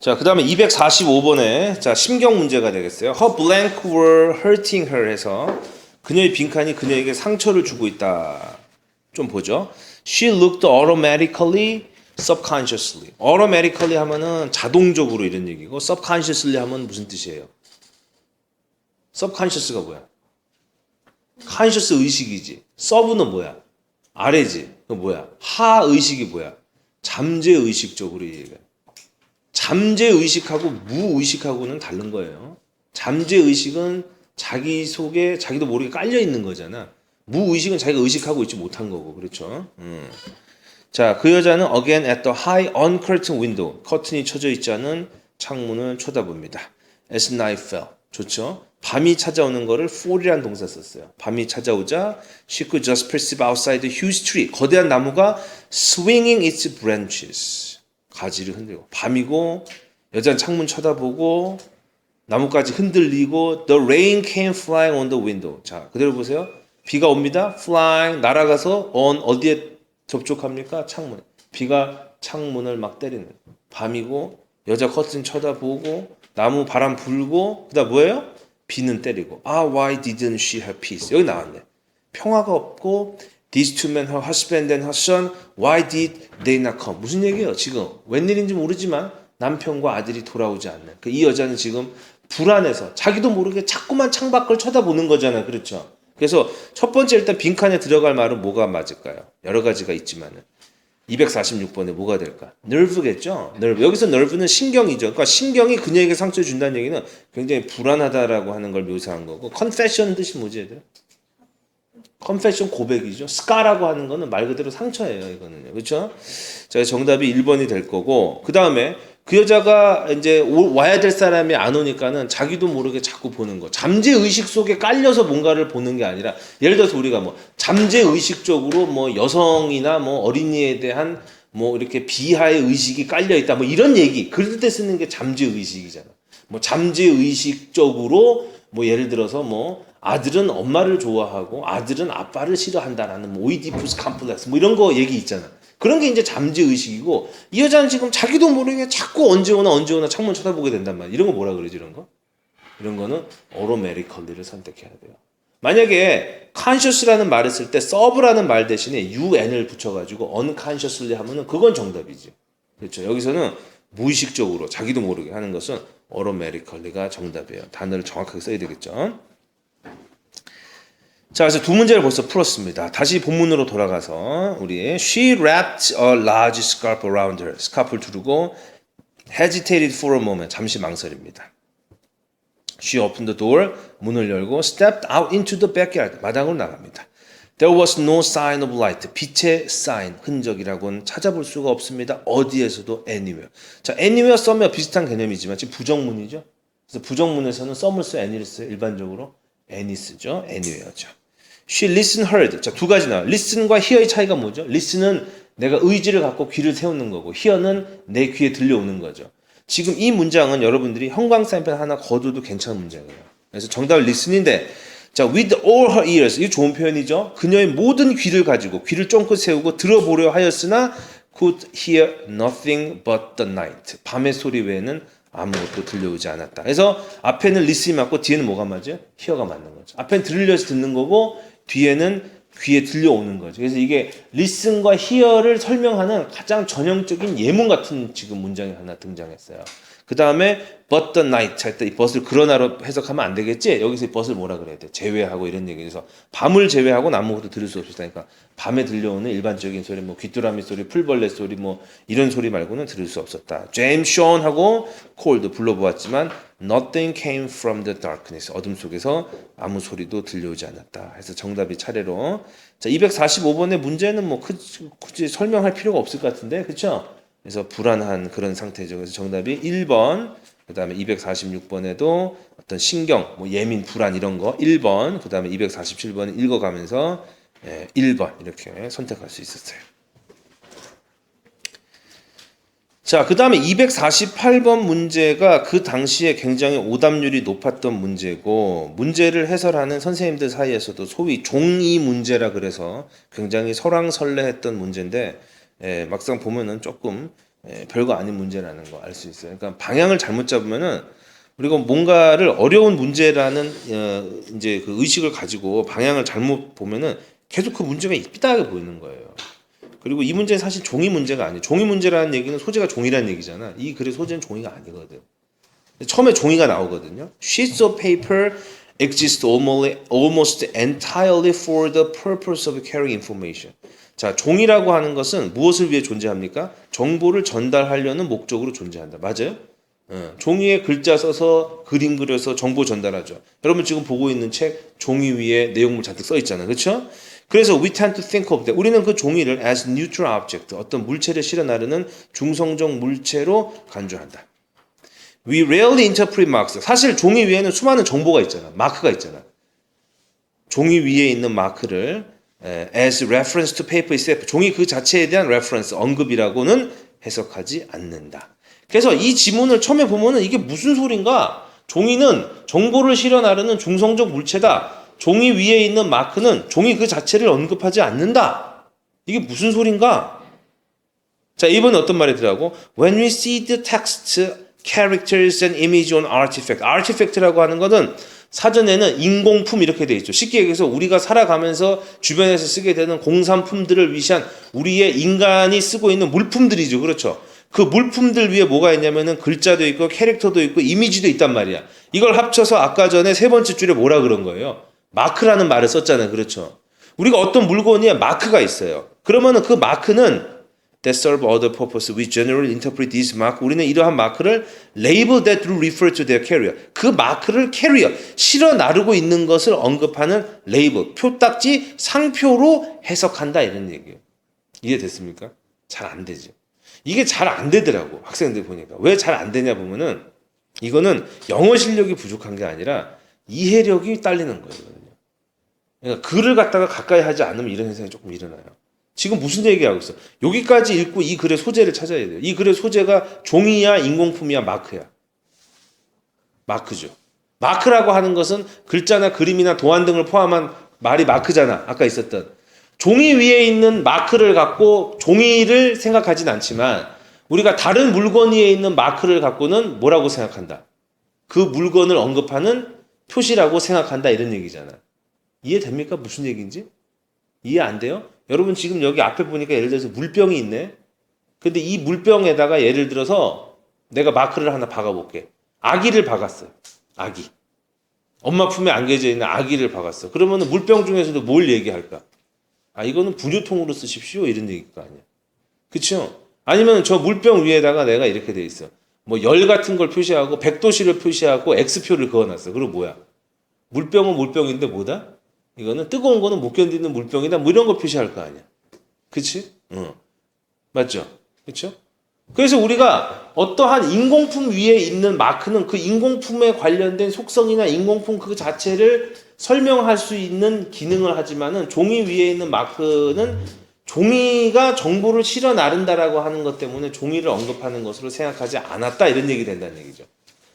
자, 그 다음에 245번에 자 심경 문제가 되겠어요. Her blank were hurting her 해서 그녀의 빈칸이 그녀에게 상처를 주고 있다. 좀 보죠. She looked automatically, subconsciously. automatically 하면은 자동적으로 이런 얘기고 subconsciously 하면 무슨 뜻이에요? subconscious가 뭐야? conscious 의식이지. sub는 뭐야? 아래지. 그 뭐야? 하 의식이 뭐야? 잠재 의식적으로 얘기해. 잠재 의식하고 무의식하고는 다른 거예요. 잠재 의식은 자기 속에 자기도 모르게 깔려 있는 거잖아. 무의식은 자기가 의식하고 있지 못한 거고, 그렇죠? 자, 그 여자는 again at the high uncurtained window, 커튼이 쳐져 있지 않은 창문을 쳐다봅니다. As night fell, 좋죠? 밤이 찾아오는 거를 fall이라는 동사 썼어요. 밤이 찾아오자 she could just perceive outside the huge tree, 거대한 나무가 swinging its branches. 가지를 흔들고 밤이고 여자는 창문 쳐다보고 나뭇가지 흔들리고 the rain came flying on the window. 자, 그대로 보세요. 비가 옵니다. flying 날아가서 on 어디에 접촉합니까? 창문. 비가 창문을 막 때리는. 밤이고 여자 커튼 쳐다보고 나무 바람 불고 그다음 뭐예요? 비는 때리고. 아, why didn't she have peace? 여기 나왔네. 평화가 없고 These two men, her husband and her son, why did they not come? 무슨 얘기예요? 지금 웬일인지 모르지만 남편과 아들이 돌아오지 않는. 이 여자는 지금 불안해서 자기도 모르게 자꾸만 창밖을 쳐다보는 거잖아요. 그렇죠? 그래서 첫 번째 일단 빈칸에 들어갈 말은 뭐가 맞을까요? 여러 가지가 있지만은 246번에 뭐가 될까? nerve겠죠? nerve. 여기서 nerve는 신경이죠. 그러니까 신경이 그녀에게 상처를 준다는 얘기는 굉장히 불안하다라고 하는 걸 묘사한 거고 confession 뜻이 뭐지 얘들? confession 고백이죠. scar라고 하는 거는 말 그대로 상처예요. 이거는요. 그렇죠? 자, 정답이 1번이 될 거고 그 다음에 그 여자가 이제 와야 될 사람이 안 오니까는 자기도 모르게 자꾸 보는 거. 잠재 의식 속에 깔려서 뭔가를 보는 게 아니라 예를 들어서 우리가 뭐 잠재 의식적으로 뭐 여성이나 뭐 어린이에 대한 뭐 이렇게 비하의 의식이 깔려 있다. 뭐 이런 얘기. 그럴 때 쓰는 게 잠재 의식이잖아. 뭐 잠재 의식적으로 뭐 예를 들어서 뭐 아들은 엄마를 좋아하고 아들은 아빠를 싫어한다라는 뭐 오이디푸스 컴플렉스 뭐 이런 거 얘기 있잖아. 그런 게 이제 잠재 의식이고 이 여자는 지금 자기도 모르게 자꾸 언제 오나 창문 쳐다보게 된단 말이야. 이런 거 뭐라 그러지 이런 거? 이런 거는 automatically를 선택해야 돼요. 만약에 conscious라는 말을 쓸 때 serve라는 말 대신에 un을 붙여가지고 unconsciously 하면은 그건 정답이지. 그렇죠. 여기서는 무의식적으로 자기도 모르게 하는 것은 automatically가 정답이에요. 단어를 정확하게 써야 되겠죠. 자, 그래서 두 문제를 벌써 풀었습니다. 다시 본문으로 돌아가서 우리 She wrapped a large scarf around her. 스카프를 두르고 hesitated for a moment. 잠시 망설입니다. She opened the door. 문을 열고 stepped out into the backyard. 마당으로 나갑니다. There was no sign of light. 빛의 sign, 흔적이라고는 찾아볼 수가 없습니다. 어디에서도 anywhere. 자, anywhere, somewhere 비슷한 개념이지만 지금 부정문이죠. 그래서 부정문에서는 some을 써요, any를 써요. 일반적으로 any 쓰죠. anywhere죠. She listened, heard. 자, 두 가지 나와요. listen과 hear의 차이가 뭐죠? listen은 내가 의지를 갖고 귀를 세우는 거고 hear는 내 귀에 들려오는 거죠. 지금 이 문장은 여러분들이 형광사인펜 하나 거둬도 괜찮은 문장이에요. 그래서 정답은 listen인데 자, with all her ears. 이게 좋은 표현이죠. 그녀의 모든 귀를 가지고 귀를 쫑긋 세우고 들어보려 하였으나 could hear nothing but the night. 밤의 소리 외에는 아무것도 들려오지 않았다. 그래서 앞에는 listen이 맞고 뒤에는 뭐가 맞아요? hear가 맞는 거죠. 앞에는 들으려서 듣는 거고 뒤에는 귀에 들려오는 거죠. 그래서 이게 listen과 hear를 설명하는 가장 전형적인 예문 같은 지금 문장이 하나 등장했어요. 그 다음에 but the night 할 때 이 but을 그러나로 해석하면 안 되겠지? 여기서 이 but을 뭐라 그래야 돼? 제외하고 이런 얘기에서 밤을 제외하고 아무것도 들을 수 없었다니까 밤에 들려오는 일반적인 소리 뭐 귀뚜라미 소리, 풀벌레 소리 뭐 이런 소리 말고는 들을 수 없었다. James Sean하고 Cold 불러보았지만 nothing came from the darkness. 어둠 속에서 아무 소리도 들려오지 않았다. 해서 정답이 차례로 자 245번의 문제는 뭐 굳이 설명할 필요가 없을 것 같은데 그렇죠? 그래서 불안한 그런 상태죠. 그래서 정답이 1번, 그 다음에 246번에도 어떤 신경, 뭐 예민, 불안 이런 거 1번, 그 다음에 247번은 읽어가면서 1번 이렇게 선택할 수 있었어요. 자, 그 다음에 248번 문제가 그 당시에 굉장히 오답률이 높았던 문제고 문제를 해설하는 선생님들 사이에서도 소위 종이 문제라 그래서 굉장히 설왕설래했던 문제인데 막상 보면은 조금 별거 아닌 문제라는 거 알 수 있어요. 그러니까 방향을 잘못 잡으면은 우리가 뭔가를 어려운 문제라는 이제 그 의식을 가지고 방향을 잘못 보면은 계속 그 문제가 삐딱하게 보이는 거예요. 그리고 이 문제는 사실 종이 문제가 아니에요. 종이 문제라는 얘기는 소재가 종이라는 얘기잖아. 이 글의 소재는 종이가 아니거든. 처음에 종이가 나오거든요. Sheets of paper exist almost entirely for the purpose of carrying information. 자, 종이라고 하는 것은 무엇을 위해 존재합니까? 정보를 전달하려는 목적으로 존재한다. 맞아요? 종이에 글자 써서 그림 그려서 정보 전달하죠. 여러분 지금 보고 있는 책 종이 위에 내용물 잔뜩 써 있잖아요. 그렇죠? 그래서 we tend to think of that. 우리는 그 종이를 as neutral object, 어떤 물체를 실어 나르는 중성적 물체로 간주한다. We rarely interpret marks. 사실 종이 위에는 수많은 정보가 있잖아. 마크가 있잖아. 종이 위에 있는 마크를 as reference to paper itself. 종이 그 자체에 대한 reference, 언급이라고는 해석하지 않는다. 그래서 이 지문을 처음에 보면은 이게 무슨 소린가? 종이는 정보를 실어 나르는 중성적 물체다. 종이 위에 있는 마크는 종이 그 자체를 언급하지 않는다. 이게 무슨 소린가? 자, 이번에 어떤 말이 더라고? When we see the text, characters and image on artifact. artifact라고 하는 것은 사전에는 인공품 이렇게 돼 있죠. 쉽게 얘기해서 우리가 살아가면서 주변에서 쓰게 되는 공산품들을 위시한 우리의 인간이 쓰고 있는 물품들이죠. 그렇죠. 그 물품들 위에 뭐가 있냐면은 글자도 있고 캐릭터도 있고 이미지도 있단 말이야. 이걸 합쳐서 아까 전에 세 번째 줄에 뭐라 그런 거예요? 마크라는 말을 썼잖아요. 그렇죠. 우리가 어떤 물건에 마크가 있어요. 그러면은 그 마크는 that serve other purpose. We generally interpret this mark. 우리는 이러한 마크를 label that refer to their carrier. 그 마크를 carrier, 실어 나르고 있는 것을 언급하는 label, 표딱지, 상표로 해석한다 이런 얘기예요. 이해됐습니까? 잘 안 되죠. 이게 잘 안 되더라고. 학생들 보니까. 왜 잘 안 되냐 보면은 이거는 영어 실력이 부족한 게 아니라 이해력이 딸리는 거예요. 그러니까 글을 갖다가 가까이 하지 않으면 이런 현상이 조금 일어나요. 지금 무슨 얘기하고 있어? 여기까지 읽고 이 글의 소재를 찾아야 돼요. 이 글의 소재가 종이야, 인공품이야, 마크야. 마크죠. 마크라고 하는 것은 글자나 그림이나 도안 등을 포함한 말이 마크잖아. 아까 있었던. 종이 위에 있는 마크를 갖고 종이를 생각하진 않지만 우리가 다른 물건 위에 있는 마크를 갖고는 뭐라고 생각한다? 그 물건을 언급하는 표시라고 생각한다 이런 얘기잖아. 이해됩니까? 무슨 얘기인지? 이해 안 돼요? 여러분 지금 여기 앞에 보니까 예를 들어서 물병이 있네. 근데 이 물병에다가 예를 들어서 내가 마크를 하나 박아볼게. 아기를 박았어요. 아기. 엄마 품에 안겨져 있는 아기를 박았어. 그러면 물병 중에서도 뭘 얘기할까? 아, 이거는 분유통으로 쓰십시오. 이런 얘기일 거 아니야. 그쵸? 아니면 저 물병 위에다가 내가 이렇게 돼 있어. 뭐 열 같은 걸 표시하고 백도시를 표시하고 X표를 그어놨어. 그리고 뭐야? 물병은 물병인데 뭐다? 이거는 뜨거운 거는 못 견디는 물병이다. 뭐 이런 거 표시할 거 아니야. 그치? 맞죠? 그쵸? 그래서 우리가 어떠한 인공품 위에 있는 마크는 그 인공품에 관련된 속성이나 인공품 그 자체를 설명할 수 있는 기능을 하지만은 종이 위에 있는 마크는 종이가 정보를 실어 나른다라고 하는 것 때문에 종이를 언급하는 것으로 생각하지 않았다 이런 얘기 된다는 얘기죠.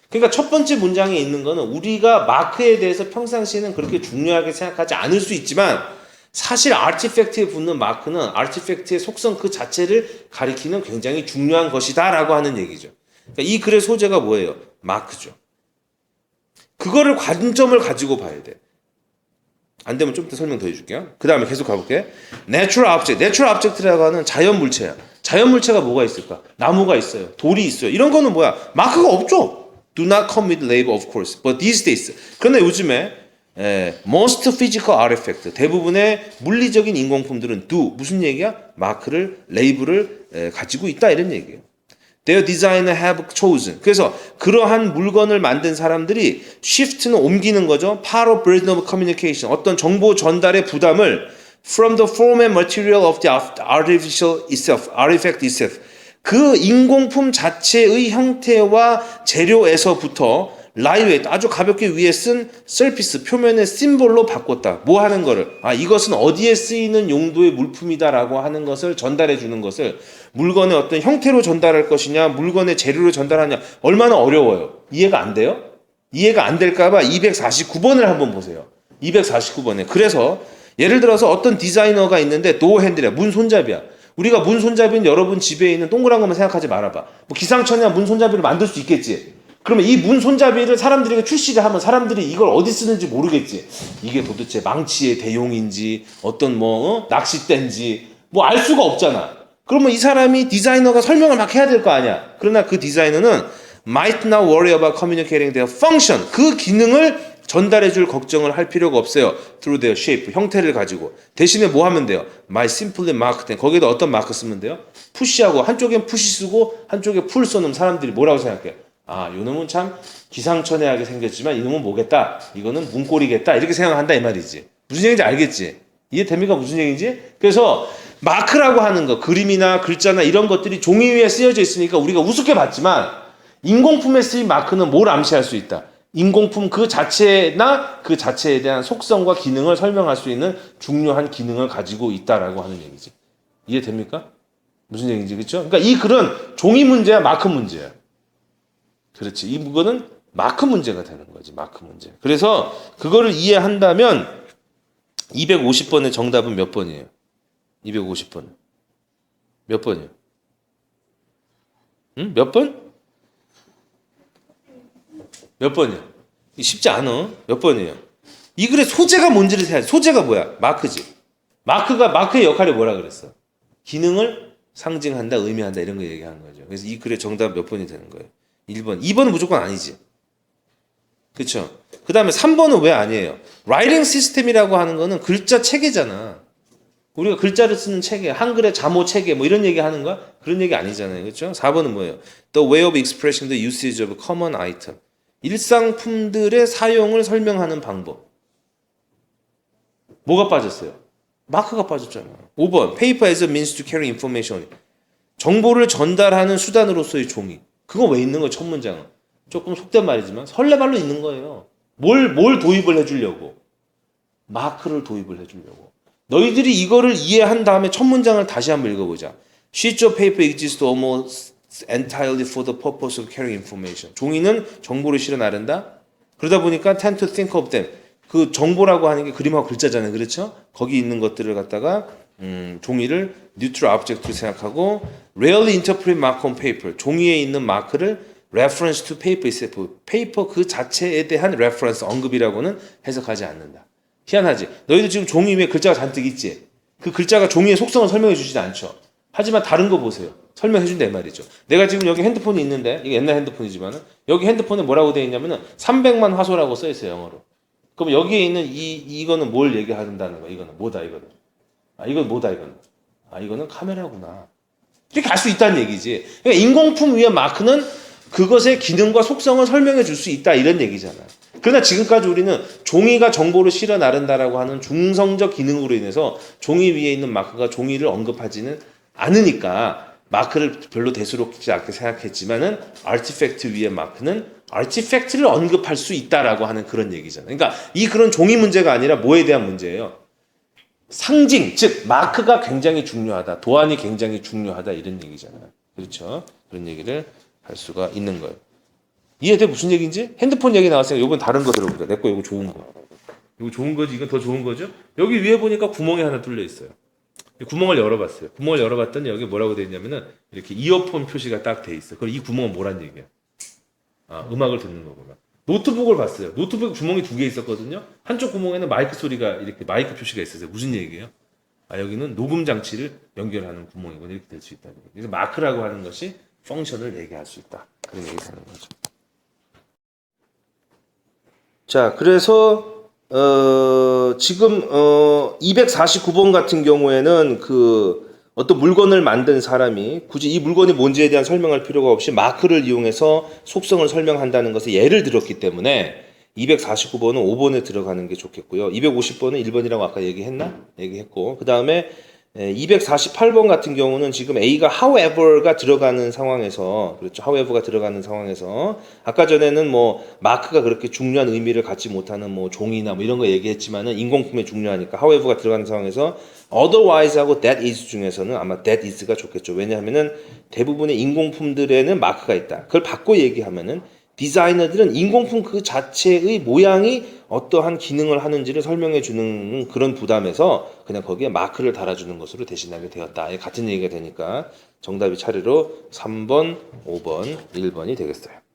그러니까 첫 번째 문장에 있는 거는 우리가 마크에 대해서 평상시에는 그렇게 중요하게 생각하지 않을 수 있지만 사실 아티팩트에 붙는 마크는 아티팩트의 속성 그 자체를 가리키는 굉장히 중요한 것이다라고 하는 얘기죠. 그러니까 이 글의 소재가 뭐예요? 마크죠. 그거를 관점을 가지고 봐야 돼. 안 되면 좀 더 설명 더 해줄게요. 그 다음에 계속 가볼게. Natural object. Natural object라고 하는 자연 물체야. 자연 물체가 뭐가 있을까? 나무가 있어요. 돌이 있어요. 이런 거는 뭐야? 마크가 없죠. Do not come with label, of course. But these days. 그런데 요즘에 most physical artifact, 대부분의 물리적인 인공품들은 do, 무슨 얘기야? 마크를, 레이블을 가지고 있다 이런 얘기예요. Their designer have chosen. 그래서 그러한 물건을 만든 사람들이 shift는 옮기는 거죠. Part of burden of communication. 어떤 정보 전달의 부담을 from the form and material of the artificial itself, artifact itself. 그 인공품 자체의 형태와 재료에서부터 lightweight, 아주 가볍게 위에 쓴 surface, 표면의 심볼로 바꿨다. 뭐 하는 거를? 아, 이것은 어디에 쓰이는 용도의 물품이다라고 하는 것을 전달해 주는 것을 물건의 어떤 형태로 전달할 것이냐, 물건의 재료로 전달하냐, 얼마나 어려워요. 이해가 안 돼요? 이해가 안 될까봐 249번을 한번 보세요. 249번에. 그래서 예를 들어서 어떤 디자이너가 있는데 노 핸들이야. 문 손잡이야. 우리가 문 손잡이는 여러분 집에 있는 동그란 것만 생각하지 말아봐. 뭐 기상천외한 문 손잡이를 만들 수 있겠지. 그러면 이 문 손잡이를 사람들에게 출시를 하면 사람들이 이걸 어디 쓰는지 모르겠지. 이게 도대체 망치의 대용인지 어떤 낚싯대인지 뭐 알 수가 없잖아. 그러면 이 사람이 디자이너가 설명을 막 해야 될 거 아니야. 그러나 그 디자이너는 might not worry about communicating their function. 그 기능을 전달해 줄 걱정을 할 필요가 없어요. through their shape. 형태를 가지고. 대신에 뭐 하면 돼요? might simply mark them. 거기다 어떤 마크 쓰면 돼요? 푸시하고 한쪽엔 푸시 쓰고 한쪽에 풀 써놓으면 사람들이 뭐라고 생각해? 아, 요 놈은 참 기상천외하게 생겼지만 이놈은 뭐겠다? 이거는 문고리겠다. 이렇게 생각한다 이 말이지. 무슨 얘기인지 알겠지? 이해됩니까? 무슨 얘기인지? 그래서 마크라고 하는 거, 그림이나 글자나 이런 것들이 종이 위에 쓰여져 있으니까 우리가 우습게 봤지만 인공품에 쓰인 마크는 뭘 암시할 수 있다? 인공품 그 자체나 그 자체에 대한 속성과 기능을 설명할 수 있는 중요한 기능을 가지고 있다라고 하는 얘기지. 이해됩니까? 무슨 얘기인지, 그렇죠? 그러니까 이 글은 종이 문제야, 마크 문제야. 그렇지. 이 무거는 마크 문제가 되는 거지, 마크 문제. 그래서 그거를 이해한다면 250번의 정답은 몇 번이에요? 250번. 몇 번이에요? 응? 몇 번? 몇 번이야? 쉽지 않아. 몇 번이에요? 이 글의 소재가 뭔지를 세야지. 소재가 뭐야? 마크지. 마크의 역할이 뭐라 그랬어? 기능을 상징한다, 의미한다 이런 거 얘기하는 거죠. 그래서 이 글의 정답 몇 번이 되는 거예요? 1번. 2번은 무조건 아니지. 그렇죠? 그 다음에 3번은 왜 아니에요? 라이팅 시스템이라고 하는 거는 글자 체계잖아. 우리가 글자를 쓰는 체계, 한글의 자모 체계 뭐 이런 얘기 하는 거야? 그런 얘기 아니잖아요. 그렇죠? 4번은 뭐예요? The way of expressing the usage of a common item. 일상품들의 사용을 설명하는 방법. 뭐가 빠졌어요? 마크가 빠졌잖아. 5번. Paper as a means to carry information. 정보를 전달하는 수단으로서의 종이. 그거 왜 있는 거예요? 첫 문장은. 조금 속된 말이지만 설레발로 있는 거예요. 뭘 도입을 해주려고? 마크를 도입을 해주려고. 너희들이 이거를 이해한 다음에 첫 문장을 다시 한번 읽어보자. Sheets of paper exist almost entirely for the purpose of carrying information. 종이는 정보를 실어 나른다. 그러다 보니까 tend to think of them. 그 정보라고 하는 게 그림하고 글자잖아요. 그렇죠? 거기 있는 것들을 갖다가 종이를 neutral object로 생각하고 rarely interpret mark on paper. 종이에 있는 마크를 reference to paper itself. 페이퍼 그 자체에 대한 reference, 언급이라고는 해석하지 않는다. 희한하지? 너희들 지금 종이 위에 글자가 잔뜩 있지? 그 글자가 종이의 속성을 설명해 주지도 않죠. 하지만 다른 거 보세요. 설명해 준다 이 말이죠. 내가 지금 여기 핸드폰이 있는데 이게 옛날 핸드폰이지만은 여기 핸드폰에 뭐라고 되어 있냐면은 300만 화소라고 써 있어요, 영어로. 그럼 여기에 있는 이거는 뭘 얘기한다는 거야? 이거는 뭐다 이거는? 아, 이건 뭐다 이거는? 아, 이거는 카메라구나. 이렇게 알 수 있다는 얘기지. 그러니까 인공품 위에 마크는 그것의 기능과 속성을 설명해 줄 수 있다 이런 얘기잖아요. 그러나 지금까지 우리는 종이가 정보를 실어 나른다라고 하는 중성적 기능으로 인해서 종이 위에 있는 마크가 종이를 언급하지는 않으니까 마크를 별로 대수롭지 않게 생각했지만은 아티팩트 위에 마크는 아티팩트를 언급할 수 있다라고 하는 그런 얘기잖아요. 그러니까 이 그런 종이 문제가 아니라 뭐에 대한 문제예요? 상징, 즉 마크가 굉장히 중요하다. 도안이 굉장히 중요하다 이런 얘기잖아요. 그렇죠? 그런 얘기를 할 수가 있는 거예요. 이해돼? 무슨 얘기인지? 핸드폰 얘기 나왔으니까 이건 다른 거 들어보자. 내 거 이거 좋은 거. 이거 좋은 거지? 이건 더 좋은 거죠? 여기 위에 보니까 구멍이 하나 뚫려 있어요. 구멍을 열어봤어요. 구멍을 열어봤더니 여기 뭐라고 되어 있냐면은 이렇게 이어폰 표시가 딱 돼 있어. 그럼 이 구멍은 뭐란 얘기야? 아, 음악을 듣는 거구나. 노트북을 봤어요. 노트북 구멍이 2개 있었거든요. 한쪽 구멍에는 마이크 소리가 이렇게 마이크 표시가 있었어요. 무슨 얘기예요? 아, 여기는 녹음 장치를 연결하는 구멍이구나. 이렇게 될 수 있다는 얘기. 그래서 마크라고 하는 것이 펑션을 얘기할 수 있다. 그런 얘기를 하는 거죠. 자, 그래서 지금 249번 같은 경우에는 그 어떤 물건을 만든 사람이 굳이 이 물건이 뭔지에 대한 설명할 필요가 없이 마크를 이용해서 속성을 설명한다는 것을 예를 들었기 때문에 249번은 5번에 들어가는 게 좋겠고요. 250번은 1번이라고 아까 얘기했나? 얘기했고, 그 다음에 248번 같은 경우는 지금 A가 however가 들어가는 상황에서, 그렇죠. however가 들어가는 상황에서, 아까 전에는 뭐, 마크가 그렇게 중요한 의미를 갖지 못하는 뭐, 종이나 뭐 이런 거 얘기했지만은 인공품에 중요하니까 however가 들어가는 상황에서, otherwise하고 that is 중에서는 아마 that is가 좋겠죠. 왜냐하면은 대부분의 인공품들에는 마크가 있다. 그걸 바꿔 얘기하면은, 디자이너들은 인공품 그 자체의 모양이 어떠한 기능을 하는지를 설명해 주는 그런 부담에서 그냥 거기에 마크를 달아주는 것으로 대신하게 되었다. 같은 얘기가 되니까 정답이 차례로 3번, 5번, 1번이 되겠어요.